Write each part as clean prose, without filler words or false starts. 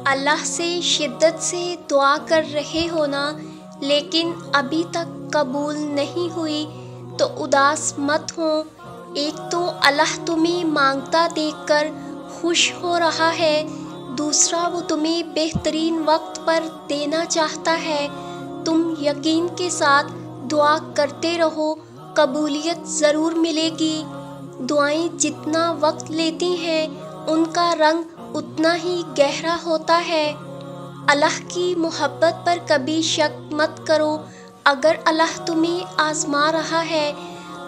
اللہ سے شدت سے دعا کر رہے ہو نا، لیکن ابھی تک قبول نہیں ہوئی تو اداس مت ہو۔ ایک تو اللہ تمہیں مانگتا دیکھ کر خوش ہو رہا ہے، دوسرا وہ تمہیں بہترین وقت پر دینا چاہتا ہے۔ تم یقین کے ساتھ دعا کرتے رہو، قبولیت ضرور ملے گی۔ دعائیں جتنا وقت لیتی ہیں ان کا رنگ اتنا ہی گہرا ہوتا ہے۔ اللہ کی محبت پر کبھی شک مت کرو۔ اگر اللہ تمہیں آزما رہا ہے،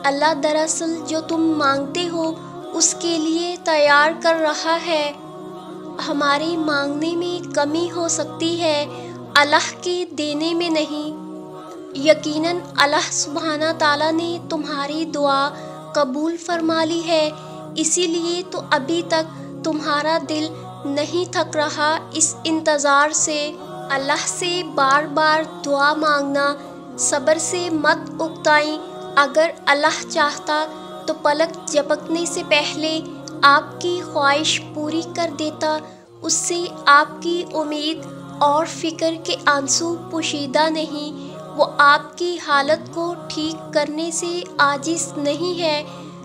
اللہ دراصل جو تم مانگتے ہو اس کے لیے تیار کر رہا ہے۔ ہمارے مانگنے میں کمی ہو سکتی ہے، اللہ کے دینے میں نہیں۔ یقیناً اللہ سبحانہ تعالیٰ نے تمہاری دعا قبول فرما لی ہے، اسی لیے تو ابھی تک تمہارا دل نہیں تھک رہا اس انتظار سے۔ اللہ سے بار بار دعا مانگنا، صبر سے مت اکتائیں۔ اگر اللہ چاہتا تو پلک جھپکنے سے پہلے آپ کی خواہش پوری کر دیتا۔ اس سے آپ کی امید اور فکر کے آنسو پوشیدہ نہیں۔ وہ آپ کی حالت کو ٹھیک کرنے سے عاجز نہیں ہے،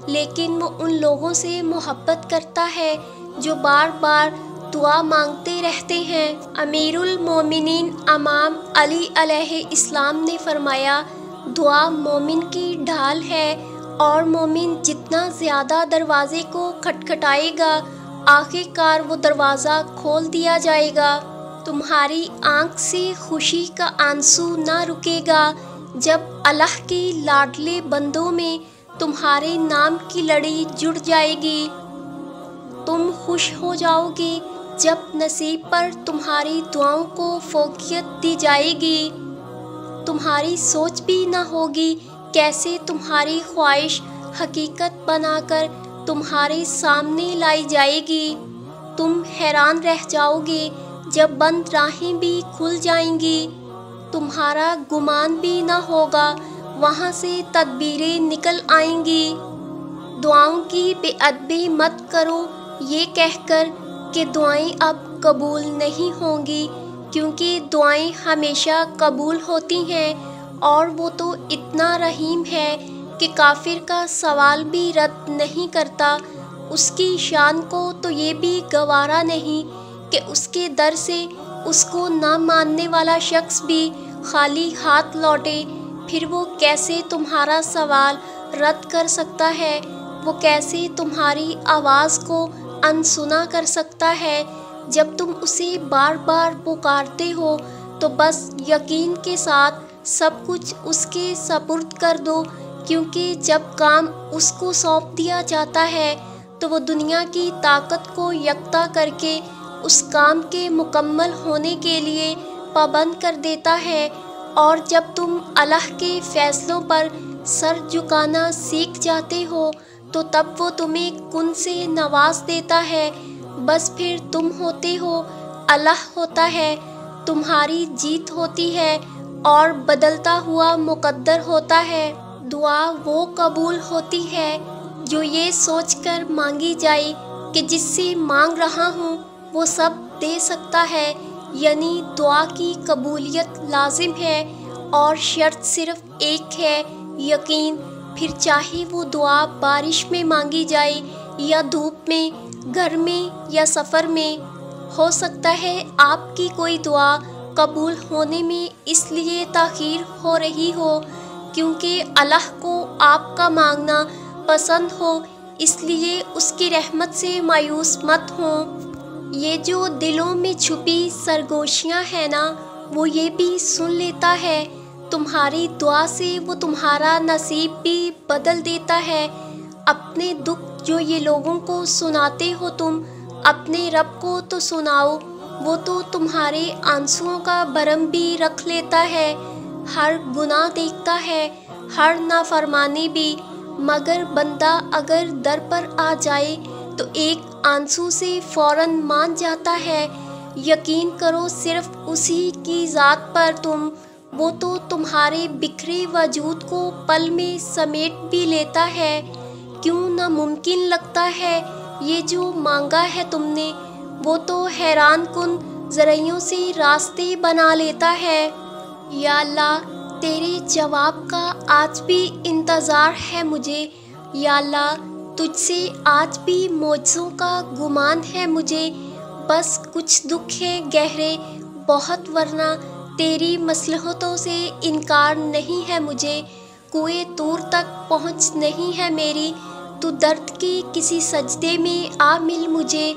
لیکن وہ ان لوگوں سے محبت کرتا ہے جو بار بار دعا مانگتے رہتے ہیں۔ امیر المومنین امام علی علیہ السلام نے فرمایا، دعا مومن کی ڈھال ہے، اور مومن جتنا زیادہ دروازے کو کھٹکھٹائے گا، آخر کار وہ دروازہ کھول دیا جائے گا۔ تمہاری آنکھ سے خوشی کا آنسو نہ رکے گا جب اللہ کے لاڈلے بندوں میں تمہارے نام کی لڑی جڑ جائے گی۔ تم خوش ہو جاؤ گے جب نصیب پر تمہاری دعاؤں کو فوقیت دی جائے گی۔ تمہاری سوچ بھی نہ ہوگی کیسے تمہاری خواہش حقیقت بنا کر تمہارے سامنے لائی جائے گی۔ تم حیران رہ جاؤ گے جب بند راہیں بھی کھل جائیں گی۔ تمہارا گمان بھی نہ ہوگا، وہاں سے تدبیریں نکل آئیں گی۔ دعاؤں کی بے ادبی مت کرو یہ کہہ کر کہ دعائیں اب قبول نہیں ہوں گی، کیونکہ دعائیں ہمیشہ قبول ہوتی ہیں، اور وہ تو اتنا رحیم ہے کہ کافر کا سوال بھی رد نہیں کرتا۔ اس کی شان کو تو یہ بھی گوارا نہیں کہ اس کے در سے اس کو نہ ماننے والا شخص بھی خالی ہاتھ لوٹے۔ پھر وہ کیسے تمہارا سوال رد کر سکتا ہے؟ وہ کیسے تمہاری آواز کو انسنا کر سکتا ہے؟ جب تم اسے بار بار پکارتے ہو تو بس یقین کے ساتھ سب کچھ اس کے سپرد کر دو، کیونکہ جب کام اس کو سونپ دیا جاتا ہے تو وہ دنیا کی طاقت کو یکتا کر کے اس کام کے مکمل ہونے کے لیے پابند کر دیتا ہے۔ اور جب تم اللہ کے فیصلوں پر سر جھکانا سیکھ جاتے ہو تو تب وہ تمہیں کن سے نواز دیتا ہے۔ بس پھر تم ہوتے ہو، اللہ ہوتا ہے، تمہاری جیت ہوتی ہے اور بدلتا ہوا مقدر ہوتا ہے۔ دعا وہ قبول ہوتی ہے جو یہ سوچ کر مانگی جائے کہ جس سے مانگ رہا ہوں وہ سب دے سکتا ہے، یعنی دعا کی قبولیت لازم ہے اور شرط صرف ایک ہے، یقین۔ پھر چاہے وہ دعا بارش میں مانگی جائے یا دھوپ میں، گھر میں یا سفر میں۔ ہو سکتا ہے آپ کی کوئی دعا قبول ہونے میں اس لیے تاخیر ہو رہی ہو کیونکہ اللہ کو آپ کا مانگنا پسند ہو، اس لیے اس کی رحمت سے مایوس مت ہوں۔ یہ جو دلوں میں چھپی سرگوشیاں ہیں نا، وہ یہ بھی سن لیتا ہے۔ تمہاری دعا سے وہ تمہارا نصیب بھی بدل دیتا ہے۔ اپنے دکھ جو یہ لوگوں کو سناتے ہو تم، اپنے رب کو تو سناؤ، وہ تو تمہارے آنسوؤں کا برم بھی رکھ لیتا ہے۔ ہر گناہ دیکھتا ہے، ہر نافرمانی بھی، مگر بندہ اگر در پر آ جائے تو ایک آنسو سے فوراً مان جاتا ہے۔ یقین کرو صرف اسی کی ذات پر تم، وہ تو تمہارے بکھرے وجود کو پل میں سمیٹ بھی لیتا ہے۔ کیوں ناممکن لگتا ہے یہ جو مانگا ہے تم نے؟ وہ تو حیران کن ذرائعوں سے راستے بنا لیتا ہے۔ یا اللہ تیرے جواب کا آج بھی انتظار ہے مجھے۔ یا اللہ تجھ سے آج بھی معجزوں کا گمان ہے مجھے۔ بس کچھ دکھ ہے گہرے بہت، ورنہ تیری مصلحتوں سے انکار نہیں ہے مجھے۔ کوئے طور تک پہنچ نہیں ہے میری، تو درد کے کسی سجدے میں آ مل مجھے۔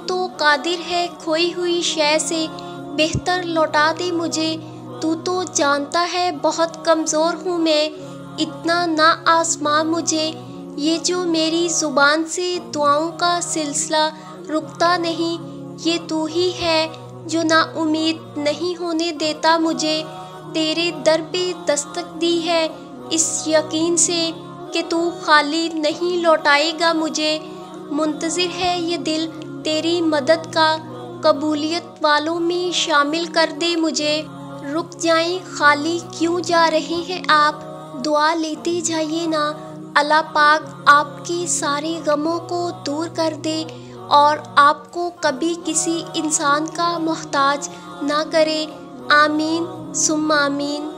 تو قادر ہے کھوئی ہوئی شے سے بہتر لوٹا دے مجھے۔ تو جانتا ہے بہت کمزور ہوں میں، اتنا نہ آزما مجھے۔ یہ جو میری زبان سے دعاؤں کا سلسلہ رکتا نہیں، یہ تو ہی ہے جو نا امید نہیں ہونے دیتا مجھے۔ تیرے در پہ دستک دی ہے اس یقین سے کہ تو خالی نہیں لوٹائے گا مجھے۔ منتظر ہے یہ دل تیری مدد کا، قبولیت والوں میں شامل کر دے مجھے۔ رک جائیں خالی کیوں جا رہے ہیں آپ، دعا لیتے جائیے نا۔ اللہ پاک آپ کے سارے غموں کو دور کر دے اور آپ کو کبھی کسی انسان کا محتاج نہ کرے۔ آمین ثم آمین۔